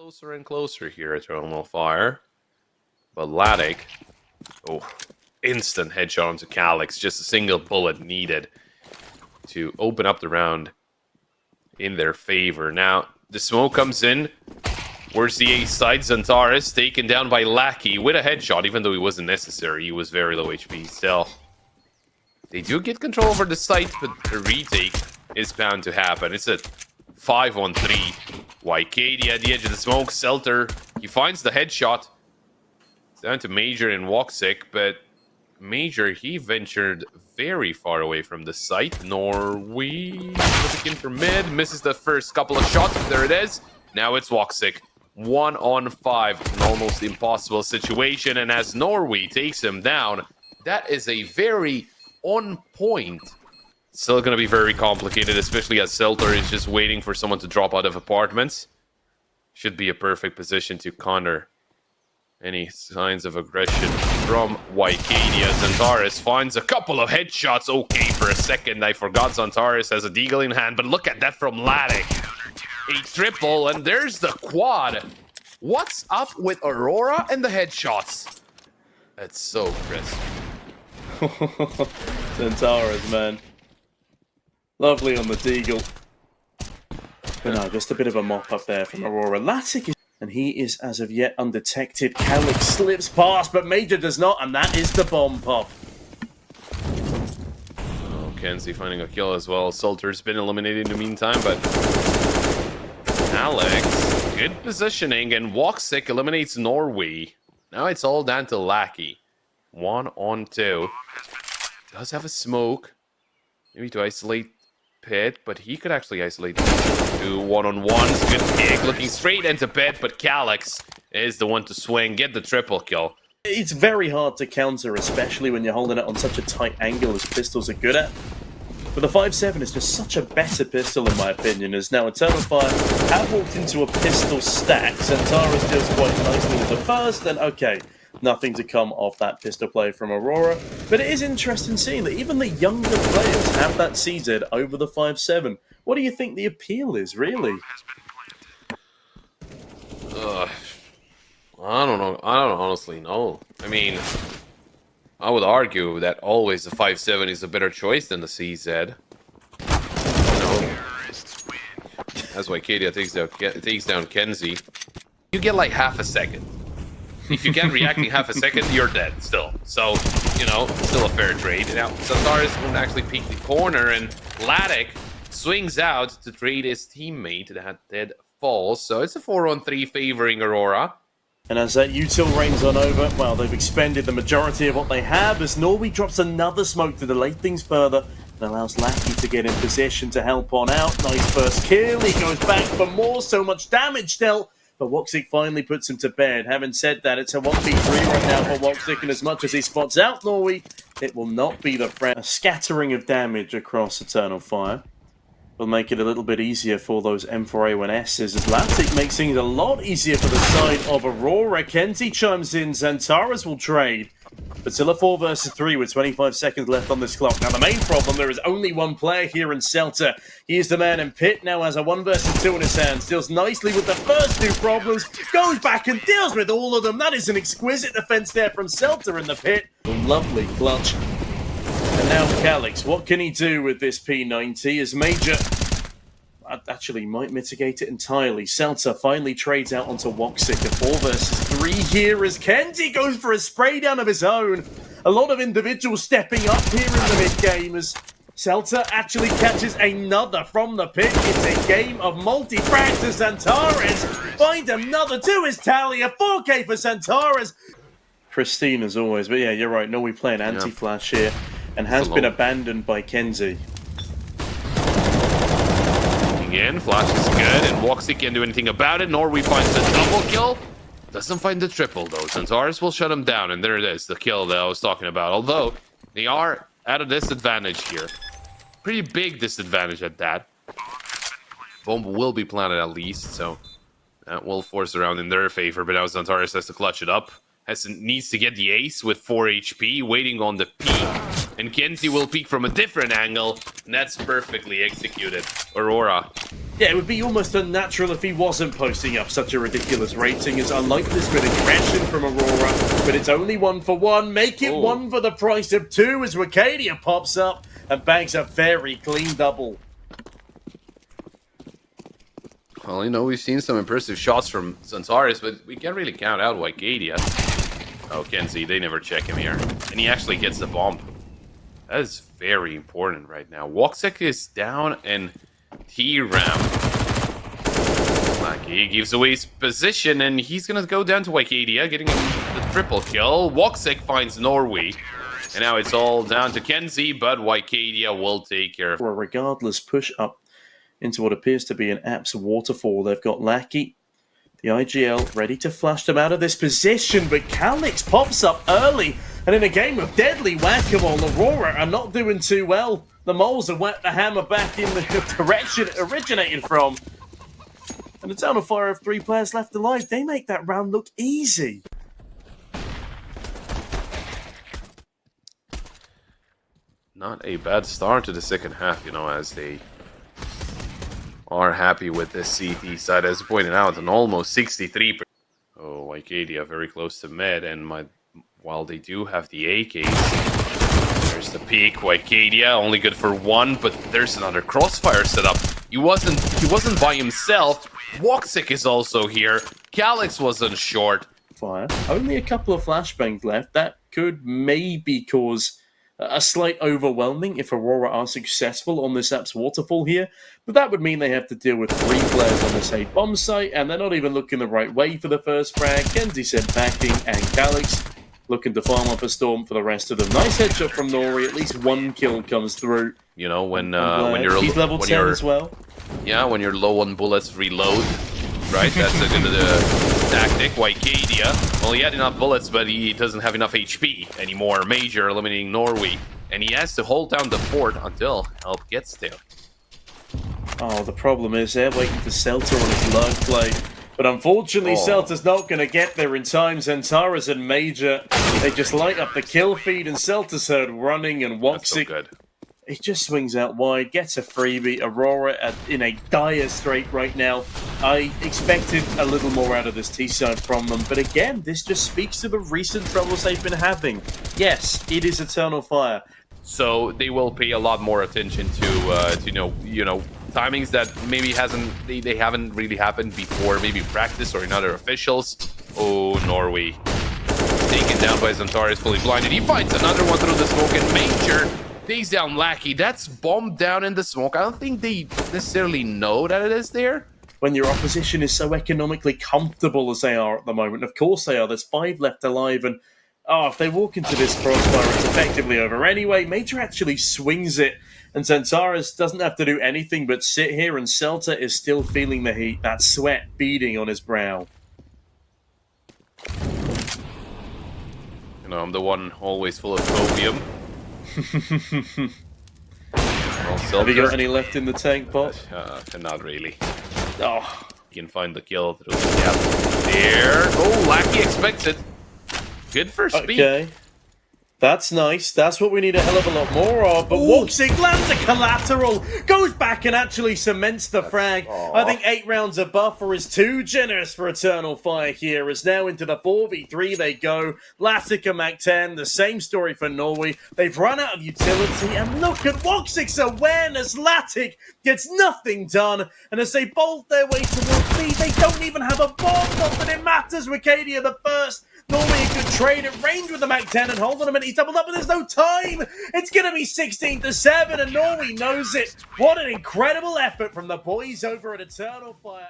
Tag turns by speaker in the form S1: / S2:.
S1: Closer and closer here at Terminal Fire. But Laddick, instant headshot onto Calyx. Just a single bullet needed to open up the round in their favor. Now, the smoke comes in. Where's the ace side? Xantares taken down by Lackey with a headshot, even though he wasn't necessary. He was very low HP still. They do get control over the site, but a retake is bound to happen. It's a 5-on-3. YKD at the edge of the smoke. Selter, he finds the headshot. It's down to Major and Woxic, but Major, he ventured very far away from the site. Norway looking for mid, misses the first couple of shots. There it is. Now it's Woxic. 1-on-5, an almost impossible situation. And as Norway takes him down, that is a very on point. Still going to be very complicated, especially as Selter is just waiting for someone to drop out of apartments. Should be a perfect position to counter any signs of aggression from YKD. Xantares finds a couple of headshots. Okay, for a second, I forgot Xantares has a deagle in hand, but look at that from Laddick. A triple, and there's the quad. What's up with Aurora and the headshots? That's so crisp.
S2: Xantares, man. Lovely on the deagle. But no, just a bit of a mop up there from Aurora. Laddick is... And he is, as of yet, undetected. Calyx slips past, but Major does not, and that is the bomb pop.
S1: Oh, Kenzie finding a kill as well. Salter's been eliminated in the meantime, but... Alex, good positioning, and Woxic eliminates Norway. Now it's all down to Lackey. 1-on-2. Does have a smoke. Maybe to isolate Pit, but he could actually isolate 2 1-on-1s. Good pick, looking straight into Pit, but Calyx is the one to swing, get the triple kill.
S2: It's very hard to counter, especially when you're holding it on such a tight angle as pistols are good at. But the 5.7 is just such a better pistol, in my opinion, as now Eternal Fire have walked into a pistol stack. Xantares deals quite nicely with the first, and okay, nothing to come off that pistol play from Aurora. But it is interesting seeing that even the younger players have that CZ over the 5.7. What do you think the appeal is, really?
S1: I don't know. I don't honestly know. I mean, I would argue that always the 5.7 is a better choice than the CZ. That's why Kadia takes down Kenzie. You get like half a second. If you can't react in half a second, you're dead still. So, you know, still a fair trade. Now, Xantares won't actually peek the corner, and Laddick swings out to trade his teammate that dead falls. So it's a 4-on-3 favoring Aurora.
S2: And as that util reigns on over, well, they've expended the majority of what they have, as Norway drops another smoke to delay things further and allows Lackey to get in position to help on out. Nice first kill, he goes back for more, so much damage still. But Woxic finally puts him to bed. Having said that, it's a 1v3 right now for Woxic, and as much as he spots out Norway, it will not be the friend. A scattering of damage across Eternal Fire will make it a little bit easier for those M4A1Ss, as Laddick makes things a lot easier for the side of Aurora. Kenzie chimes in, Xantares will trade. But still a 4 versus 3 with 25 seconds left on this clock. Now the main problem, there is only one player here in Selter. He is the man in Pit, now has a 1 versus 2 in his hands. Deals nicely with the first 2 problems, goes back and deals with all of them. That is an exquisite defense there from Selter in the Pit. Lovely clutch. And now Calyx, what can he do with this P90 as Major actually might mitigate it entirely. Seltzer finally trades out onto Woxic. A 4 versus 3 here as Kenzie goes for a spray down of his own. A lot of individuals stepping up here in the mid-game as Seltzer actually catches another from the pit. It's a game of multi-frags as Xantares finds another to his tally. A 4K for Xantares. Pristine as always, but yeah, you're right. No, we play an anti-flash here and has been abandoned by Kenzie.
S1: In, flash is good, and Woxic can't do anything about it. Norway finds the double kill. Doesn't find the triple, though. Xantares will shut him down, and there it is, the kill that I was talking about. Although, they are at a disadvantage here. Pretty big disadvantage at that. Bomb will be planted at least, so that will force around in their favor. But now Xantares has to clutch it up. Needs to get the ace with 4 HP, waiting on the peek. And Kenzie will peek from a different angle, and that's perfectly executed. Aurora
S2: Yeah, it would be almost unnatural if he wasn't posting up such a ridiculous rating, as I like this with aggression from Aurora, but it's only 1 for 1. Make it 1 for the price of 2 as Wicadia pops up and bags a very clean double.
S1: Well, you know, we've seen some impressive shots from Xantares, but we can't really count out Wicadia. Oh, Kenzie, they never check him here. And he actually gets the bomb. That is very important right now. Woxic is down and T-Ram. He gives away his position and he's going to go down to Wicadia, getting the triple kill. Woxic finds Norway. And now it's all down to Kenzie, but Wicadia will take care of it.
S2: For a regardless push up into what appears to be an Apps waterfall. They've got Lackey, the IGL, ready to flush them out of this position, but Calix pops up early, and in a game of deadly whack-a-mole, Aurora are not doing too well. The Moles have whacked the hammer back in the direction it originated from. And the Town of Fire have 3 players left alive. They make that round look easy.
S1: Not a bad start to the second half, you know, as they are happy with this CT side, as pointed out, an almost 63%. Oh, Wicadia very close to mid, and while they do have the AKs, there's the peak. Wicadia only good for 1, but there's another crossfire set up. He wasn't by himself. Woxic is also here. Calix wasn't short.
S2: Fire. Only a couple of flashbangs left. That could maybe cause a slight overwhelming if Aurora are successful on this Apps waterfall here, but that would mean they have to deal with 3 players on this 8 bomb site, and they're not even looking the right way for the first frag. Kenzie sent backing, and Calix looking to farm up a storm for the rest of them. Nice headshot from Nori. At least 1 kill comes through.
S1: You know, when you're
S2: he's level 10 as well.
S1: Yeah, when you're low on bullets, reload. Right, that's a good tactic. Wicadia, well, he had enough bullets, but he doesn't have enough HP anymore. Major eliminating Norway, and he has to hold down the fort until help gets there.
S2: Oh, the problem is they're waiting for Celta on his lurk play. But unfortunately, Celta's not going to get there in time. Xantares and Major, they just light up the kill feed, and Celta's heard running, and Woxic,
S1: so good.
S2: He just swings out wide, gets a freebie. Aurora in a dire strait right now. I expected a little more out of this T-side from them, but again, this just speaks to the recent troubles they've been having. Yes, it is Eternal Fire.
S1: So they will pay a lot more attention to you know timings that maybe they haven't really happened before, maybe practice or in other officials. Oh, Norway taken down by Xantares, fully blinded. He finds another one through the smoke, and Major takes down Lackey. That's bombed down in the smoke. I don't think they necessarily know that it is there.
S2: When your opposition is so economically comfortable as they are at the moment, of course they are. There's 5 left alive, and if they walk into this crossfire, it's effectively over anyway. Major actually swings it, and Xantares doesn't have to do anything but sit here, and Celta is still feeling the heat, that sweat beading on his brow.
S1: You know, I'm the one always full of copium.
S2: Have you got any left in the tank, Pop?
S1: Not really.
S2: Oh,
S1: You can find the kill through the gap there. Oh, Lackey expects it. Good for speed.
S2: Okay. That's nice. That's what we need a hell of a lot more of. But Woxic lands a collateral, goes back and actually cements the frag. I think 8 rounds of buffer is too generous for Eternal Fire here. As now into the 4v3 they go. Latica Mac 10, the same story for Norway. They've run out of utility, and look at Woxic's awareness. Latic gets nothing done, and as they bolt their way towards B, they don't even have a bomb. Not that it matters. Wicadia the first. Normally a good trade at range with the Mac 10, and hold on a minute, he's doubled up, but there's no time. It's going to be 16-7, and Norway knows it. What an incredible effort from the boys over at Eternal Fire.